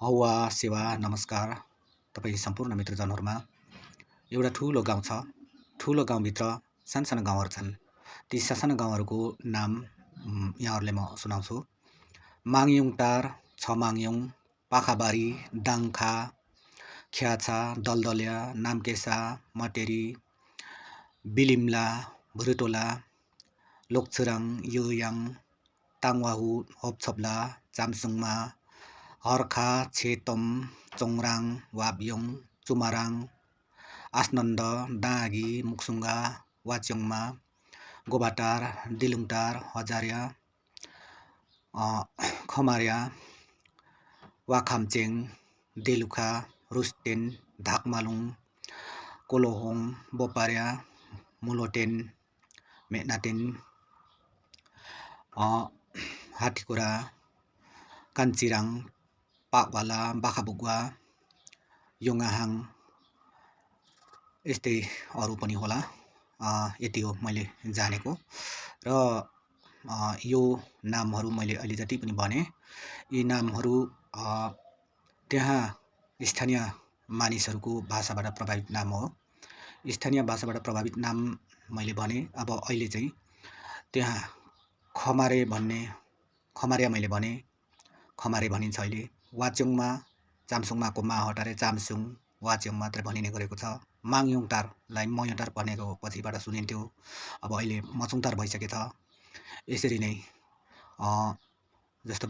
हौवा सेवा नमस्कार तपाईँ सम्पूर्ण मित्रजनहरूमा। एउटा ठुलो गाउँ छ। ठुलो गाउँभित्र सानसानो गाउँहरू छन्। ती सासाना गाउँहरूको नाम यहाँहरूले म सुनाउँछु। माङयुङटार, छमाङयुङ, पाखाबारी, दाङखा, ख्याछा, दलदल्या, नामकेसा, मटेरी, बिलिम्ला, भुरुटोला, लोकछुराङ, योयाङ, ताङवाहु, होपछपला, चामसुङमा, हर्खा, छेतम, चोङराङ, वाब्योङ, चुमाराङ, आसनन्द, डाँगी, मुक्सुङ्गा, वाच्योङमा, गोबाटार, दिलुङटार, हजार्या, खमार्या, वाखामचेङ, देलुखा, रुस्टेन, धाकमालुङ, कोलोहोङ, बोपार्या, मुलोटेन, मेनाटेन, हाटीकुरा, काञ्चिराङ, पाकवाला, बाखाबुगवा, योङाहाङ, यस्तै अरू पनि होला। यति हो मैले जानेको। र यो नामहरू मैले अहिले जति पनि भने यी नामहरू त्यहाँ स्थानीय मानिसहरूको भाषाबाट प्रभावित नाम हो। स्थानीय भाषाबाट प्रभावित नाम मैले भने। अब अहिले चाहिँ त्यहाँ खमार्या मैले भने, खमारे भनिन्छ अहिले। वाच्योङमा, चामसुङमाको मा हटारे चामसुङ, वाच्योङ मात्रै भनिने गरेको छ। माङयुङटारलाई मयुङटार भनेको पछिबाट सुनिन्थ्यो, अब अहिले मचुङटार भइसकेछ। यसरी नै जस्तो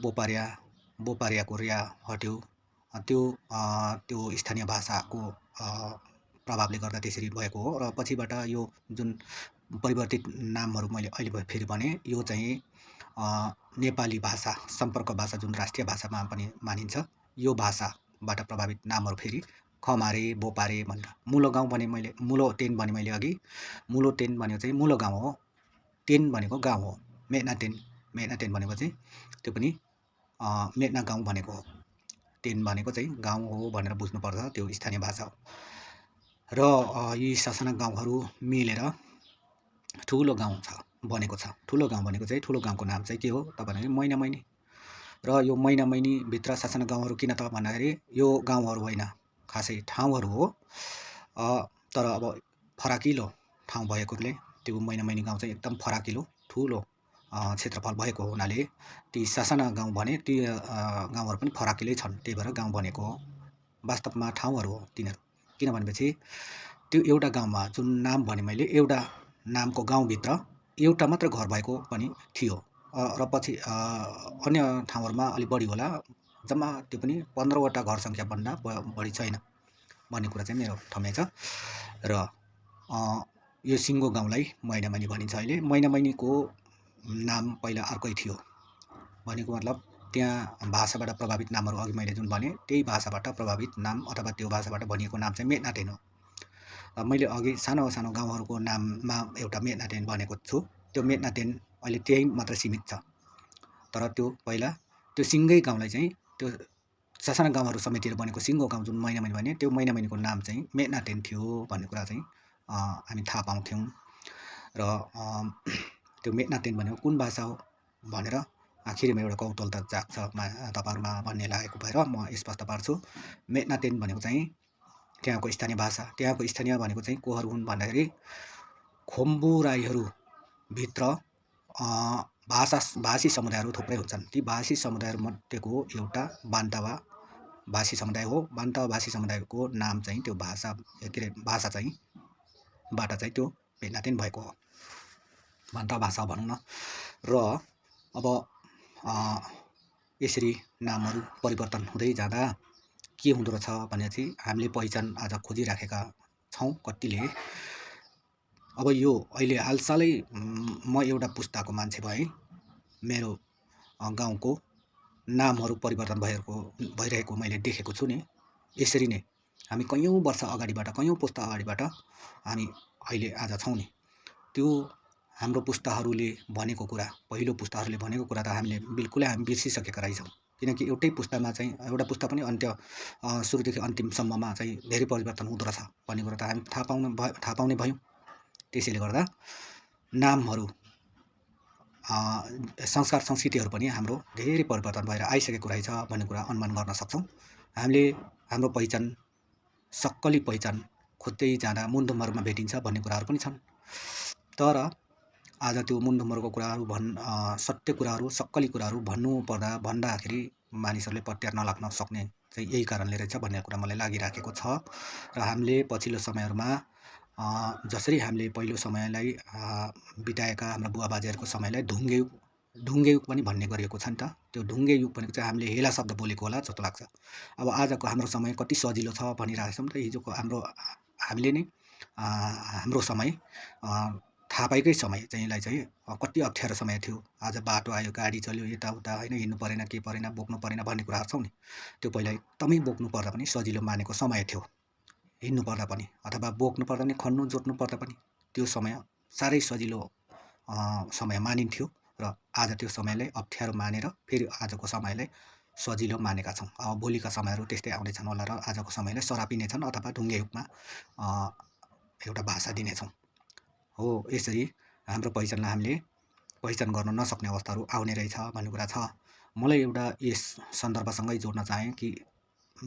बोपार्याको र्या हट्यो, त्यो स्थानीय भाषाको प्रभावले गर्दा त्यसरी भएको हो। र पछिबाट यो जुन परिवर्तित नामहरू मैले अहिले फेरि भने, यो चाहिँ नेपाली भाषा, सम्पर्क भाषा जुन राष्ट्रिय भाषामा पनि मानिन्छ, यो भाषाबाट प्रभावित नामहरू फेरि खमारे, बोपारे भनेर। मुलो गाउँ भने मैले, मुलोटेन भने मैले अघि। मुलोटेन भनेको चाहिँ मुलो गाउँ हो। टेन भनेको गाउँ हो। मेनाटेन भनेको चाहिँ त्यो पनि मेना गाउँ भनेको हो। टेन भनेको चाहिँ गाउँ हो भनेर बुझ्नुपर्छ, त्यो स्थानीय भाषा हो। र यी ससाना गाउँहरू मिलेर ठुलो गाउँ बनेको छ। ठुलो गाउँ भनेको चाहिँ, ठुलो गाउँको नाम चाहिँ के हो त भन्दाखेरि मैनामैनी। र यो मैनामैनीभित्र ससाना गाउँहरू किन त भन्दाखेरि यो गाउँहरू होइन, खासै ठाउँहरू हो। तर अब फराकिलो ठाउँ भएकोले त्यो मैनामैनी गाउँ चाहिँ एकदम फराकिलो ठुलो क्षेत्रफल भएको हुनाले ती ससाना गाउँ भने ती गाउँहरू पनि फराकिलै छन्, त्यही भएर गाउँ बनेको हो। वास्तवमा ठाउँहरू हो तिनीहरू। किन भनेपछि त्यो एउटा गाउँमा जुन नाम भने मैले, एउटा नामको गाउँभित्र एउटा मात्र घर भएको पनि थियो। र पछि अन्य ठाउँहरूमा अलिक बढी होला, जम्मा त्यो पनि 15वटा घर सङ्ख्याभन्दा बढी छैन भन्ने कुरा चाहिँ मेरो ठम्याइ छ। र यो सिङ्गो गाउँलाई मैनामैनी भनिन्छ अहिले। मैनामैनीको नाम पहिला अर्कै थियो भनेको मतलब त्यहाँ भाषाबाट प्रभावित नामहरू अघि मैले जुन भने, त्यही भाषाबाट प्रभावित नाम अथवा त्यो भाषाबाट भनिएको नाम चाहिँ मेनाटेन हो। मैले अघि सानो सानो गाउँहरूको नाममा एउटा मेनाटेन भनेको छु। त्यो मेनाटेन अहिले त्यही मात्र सीमित छ। तर त्यो पहिला त्यो सिङ्गै गाउँलाई चाहिँ, त्यो ससाना गाउँहरू समेटेर बनेको सिङ्गो गाउँ जुन मैनामैनी भने, त्यो मैनामैनीको नाम चाहिँ मेनाटेन थियो भन्ने कुरा चाहिँ हामी थाहा पाउँथ्यौँ। र त्यो मेनाटेन भनेको कुन भाषा हो भनेर आखिरमा एउटा कौतूहलता जाग्छ तपाईँहरूमा भन्ने लागेको भएर म स्पष्ट पार्छु। मेनाटेन भनेको चाहिँ त्यहाँको स्थानीय भाषा। त्यहाँको स्थानीय भनेको चाहिँ कोहरू हुन् भन्दाखेरि खोम्बु राईहरूभित्र भाषी समुदायहरू थुप्रै हुन्छन्। ती भाषी समुदायहरूमध्येको एउटा बान्तावा भाषी समुदाय हो। बान्तावा भाषी समुदायको नाम चाहिँ त्यो भाषा चाहिँ बाट चाहिँ त्यो मेनाटेन भएको हो, बान्तावा भाषा भनौँ न। र अब यसरी नामहरू परिवर्तन हुँदै जाँदा के हुँदो रहेछ भनेपछि हामीले पहिचान आज खोजिराखेका छौँ कतिले। अब यो अहिले हालसालै म एउटा पुस्ताको मान्छे भएँ, मेरो गाउँको नामहरू परिवर्तन भइरहेको मैले देखेको छु नि। यसरी नै हामी कैयौँ वर्ष अगाडिबाट, कैयौँ पुस्ता अगाडिबाट हामी अहिले आज छौँ नि। त्यो हाम्रो पुस्ताहरूले भनेको कुरा, पहिलो पुस्ताहरूले भनेको कुरा त हामीले बिल्कुलै हामी बिर्सिसकेका रहेछौँ। किनकि एउटै पुस्तामा चाहिँ, एउटा पुस्ता पनि सुरुदेखि अन्तिमसम्ममा चाहिँ धेरै परिवर्तन हुँदो रहेछ भन्ने कुरा त हामी थाहा पाउने भयौँ। त्यसैले गर्दा नामहरू, संस्कार संस्कृतिहरू पनि हाम्रो धेरै परिवर्तन भएर आइसकेको रहेछ भन्ने कुरा अनुमान गर्न सक्छौँ। हामीले हाम्रो पहिचान सक्कली पहिचान खोज्दै जाँदा मुन्धुमहरूमा भेटिन्छ भन्ने कुराहरू पनि छन्। तर आज त्यो मुन्धुमहरूको कुराहरू सत्य कुराहरू सक्कली कुराहरू भन्दाखेरि मानिसहरूले पत्यार नलाग्न सक्ने चाहिँ यही कारणले रहेछ भन्ने कुरा मलाई लागिराखेको छ। र हामीले पछिल्लो समयहरूमा जसरी हामीले पहिलो समयलाई बिताएका हाम्रा बुवाबाजेहरूको समयलाई ढुङ्गे युग पनि भन्ने गरिएको छ नि त। त्यो ढुङ्गे युग भनेको चाहिँ हामीले हेला शब्द बोलेको होला जस्तो लाग्छ। अब आजको हाम्रो समय कति सजिलो छ भनिरहेको छौँ त। हिजोको हामीले नै हाम्रो समय थाहा पाएकै समय चाहिँलाई चाहिँ कति अप्ठ्यारो समय थियो। आज बाटो आयो, गाडी चल्यो, यताउता होइन, हिँड्नु परेन, के परेन, बोक्नु परेन भन्ने कुराहरू छौँ नि। त्यो पहिला एकदमै बोक्नु पर्दा पनि सजिलो मानेको समय थियो। हिँड्नु पर्दा पनि अथवा बोक्नु पर्दा पनि, खन्नु जोत्नु पर्दा पनि त्यो समय साह्रै सजिलो समय मानिन्थ्यो। र आज त्यो समयलाई अप्ठ्यारो मानेर फेरि आजको समयलाई सजिलो मानेका छौँ। अब भोलिका समयहरू त्यस्तै आउनेछन् होला र आजको समयलाई सरापिनेछन् अथवा ढुङ्गे युगमा एउटा भाषा दिनेछौँ। हो, यसरी हाम्रो पहिचानलाई हामीले पहिचान गर्न नसक्ने अवस्थाहरू आउने रहेछ भन्ने कुरा छ। मलाई एउटा यस सन्दर्भसँगै जोड्न चाहेँ कि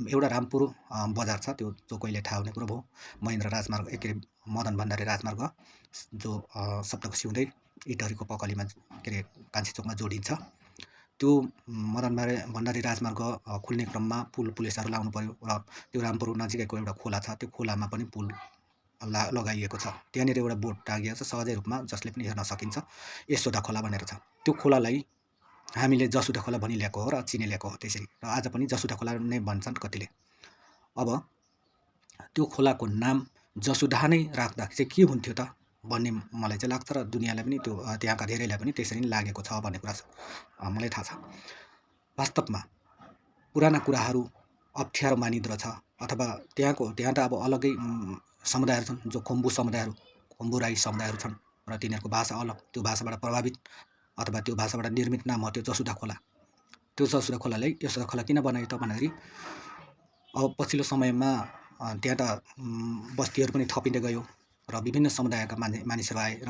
एउटा रामपुर बजार छ, त्यो जो कहिले थाहा हुने कुरो भयो। महेन्द्र राजमार्ग, के अरे मदन भण्डारी राजमार्ग, जो सप्तक सिउँदै इटहरीको पकलीमा के अरे कान्छी चोकमा जोडिन्छ। त्यो मदन भण्डारी राजमार्ग खुल्ने क्रममा पुलिसहरू लाउनु पर्यो र त्यो रामपुर नजिकैको एउटा खोला छ, त्यो खोलामा पनि पुल लगाइएको छ। त्यहाँनिर एउटा बोर्ड टाँगिएको छ सहजै रूपमा, जसले पनि हेर्न सकिन्छ, यशोदा खोला भनेर छ। त्यो खोलालाई हामीले जसुदा खोला भनिल्याएको हो र चिनिल्याएको हो त्यसरी। र आज पनि जसुदा खोला नै भन्छन् कतिले। अब त्यो खोलाको नाम जसुदा नै राख्दा चाहिँ के हुन्थ्यो त भन्ने मलाई चाहिँ लाग्छ। र दुनियाँलाई पनि त्यो त्यहाँका धेरैलाई पनि त्यसरी नै लागेको छ भन्ने कुरा मलाई थाहा छ। वास्तवमा पुराना कुराहरू अप्ठ्यारो मानिँदो रहेछ। अथवा त्यहाँ त अब अलग्गै समुदायहरू छन्, जो खुम्बु समुदायहरू, खुम्बु राई समुदायहरू छन् र तिनीहरूको भाषा अलग। त्यो भाषाबाट प्रभावित अथवा त्यो भाषाबाट निर्मित नाम हो त्यो जसुदा खोला। त्यो जसुदा खोलालाई यशोदा खोला किन बनायो त भन्दाखेरि अब पछिल्लो समयमा त्यहाँ त बस्तीहरू पनि थपिँदै गयो र विभिन्न समुदायका मानिसहरू आए र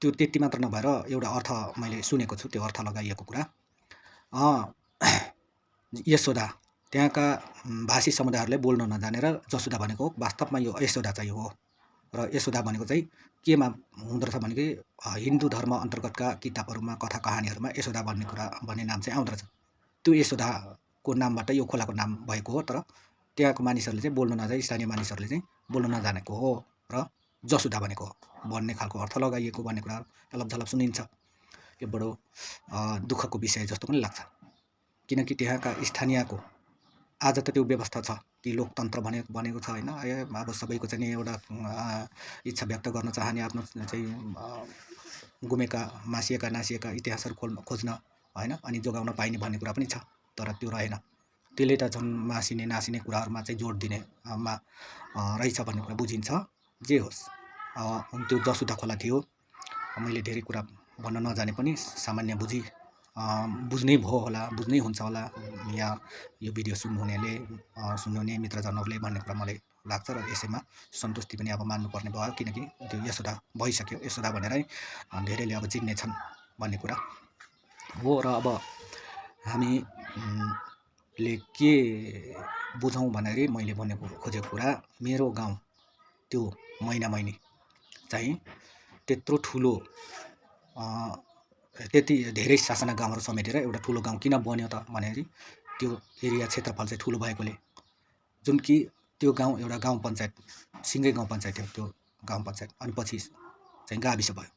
त्यो त्यति मात्र नभएर एउटा अर्थ मैले सुनेको छु, त्यो अर्थ लगाइएको कुरा यशोदा त्यहाँका भाषी समुदायहरूले बोल्न नजानेर जसुदा भनेको वास्तवमा यो यशोदा चाहिँ हो। र यशोदा भनेको चाहिँ केमा हुँदो रहेछ भनेको हिन्दू धर्म अन्तर्गतका किताबहरूमा, कथा कहानीहरूमा यशोदा भन्ने नाम चाहिँ आउँदो रहेछ। त्यो यशोदाको नामबाट यो खोलाको नाम भएको हो। तर त्यहाँको मानिसहरूले चाहिँ बोल्न नजाने, स्थानीय मानिसहरूले चाहिँ बोल्न नजानेको हो र जसुदा भनेको भन्ने खालको अर्थ लगाइएको भन्ने कुरा झलप सुनिन्छ। यो बडो दुःखको विषय जस्तो पनि लाग्छ। किनकि त्यहाँका स्थानीयको आज त त्यो व्यवस्था छ, ती लोकतन्त्र बनेको छ होइन। अब सबैको चाहिँ एउटा इच्छा व्यक्त गर्न चाहने, आफ्नो चाहिँ गुमेका, मासिएका, नासिएका इतिहासहरू खोज्न होइन, अनि जोगाउन पाइने भन्ने कुरा पनि छ। तर त्यो रहेन। त्यसले त झन् मासिने नासिने कुराहरूमा चाहिँ जोड दिनेमा रहेछ भन्ने कुरा बुझिन्छ। जे होस्, त्यो जसुदा खोला थियो। मैले धेरै कुरा भन्न नजाने पनि सामान्य बुझ्नै भयो होला, बुझ्नै हुन्छ होला यहाँ यो भिडियो सुन्नुहुने मित्रजनहरूले भन्ने कुरा मलाई लाग्छ। र यसैमा सन्तुष्टि पनि अब मान्नुपर्ने भयो, किनकि त्यो यशोदा भइसक्यो। यशोदा भनेरै धेरैले अब चिन्नेछन् भन्ने कुरा हो। र अब हामीले के बुझौँ भन्दाखेरि मैले भन्ने खोजेको कुरा, मेरो गाउँ त्यो मैनामैनी चाहिँ त्यत्रो ठुलो त्यति धेरै सासाना गाउँहरू समेटेर एउटा ठुलो गाउँ किन बन्यो त भन्दाखेरि त्यो एरिया क्षेत्रफल चाहिँ ठुलो भएकोले। जुन कि त्यो गाउँ एउटा गाउँ पञ्चायत, सिङ्गै गाउँ पञ्चायत थियो त्यो गाउँ पञ्चायत। अनि पछि चाहिँ गाविस भयो।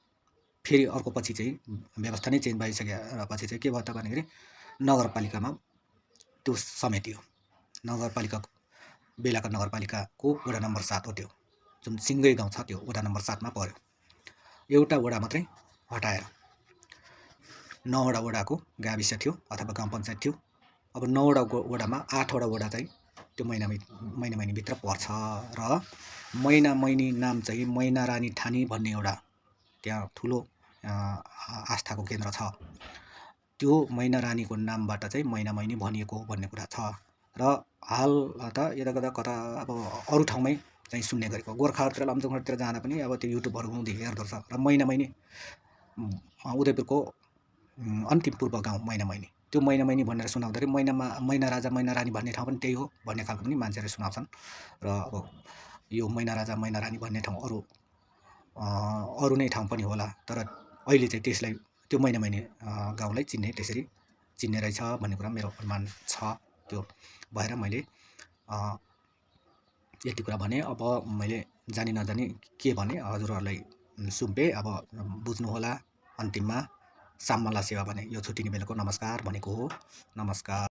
फेरि अर्को पछि चाहिँ व्यवस्था नै चेन्ज भइसकेपछि चाहिँ के भयो त भन्दाखेरि नगरपालिकामा त्यो समेटियो। नगरपालिकाको बेलाका नगरपालिकाको वडा नम्बर 7 हो त्यो, जुन सिङ्गै गाउँ छ त्यो वडा नम्बर 7 मा पर्यो। एउटा वडा मात्रै हटाएर 9वटा वडाको गाविस थियो अथवा गाउँ पञ्चायत थियो। अब 9वटा वडामा 8वटा वडा चाहिँ त्यो मैनामैनीभित्र पर्छ। र मैनामैनी नाम चाहिँ मैना रानी ठानी भन्ने एउटा त्यहाँ ठुलो आस्थाको केन्द्र छ। त्यो मैना रानीको नामबाट चाहिँ मैनामैनी भनिएको हो भन्ने कुरा छ। र हाल त यता कता अब अरू ठाउँमै चाहिँ सुन्ने गरेको, गोर्खाहरूतिर लमजुङहरूतिर जाँदा पनि अब त्यो युट्युबहरू हेर्दो रहेछ। र मैनामैनी उदयपुरको अन्तिम पूर्व गाउँ मैनामैनी त्यो मैनामैनी भनेर सुनाउँदाखेरि मैना राजा मैना रानी भन्ने ठाउँ पनि त्यही हो भन्ने खालको पनि मान्छेहरूले सुनाउँछन्। र अब यो मैना राजा मैना रानी भन्ने ठाउँ अरू नै ठाउँ पनि होला, तर अहिले चाहिँ त्यसलाई त्यो मैनामैनी गाउँलाई त्यसरी चिन्ने रहेछ भन्ने कुरा मेरो अनुमान छ। त्यो भएर मैले यति कुरा भने। अब मैले जानी नजानी के भने हजुरहरूलाई सुम्पेँ, अब बुझ्नुहोला। अन्तिममा सामला सेवा भने यो छुट्टिने बेलाको नमस्कार भनेको हो। नमस्कार।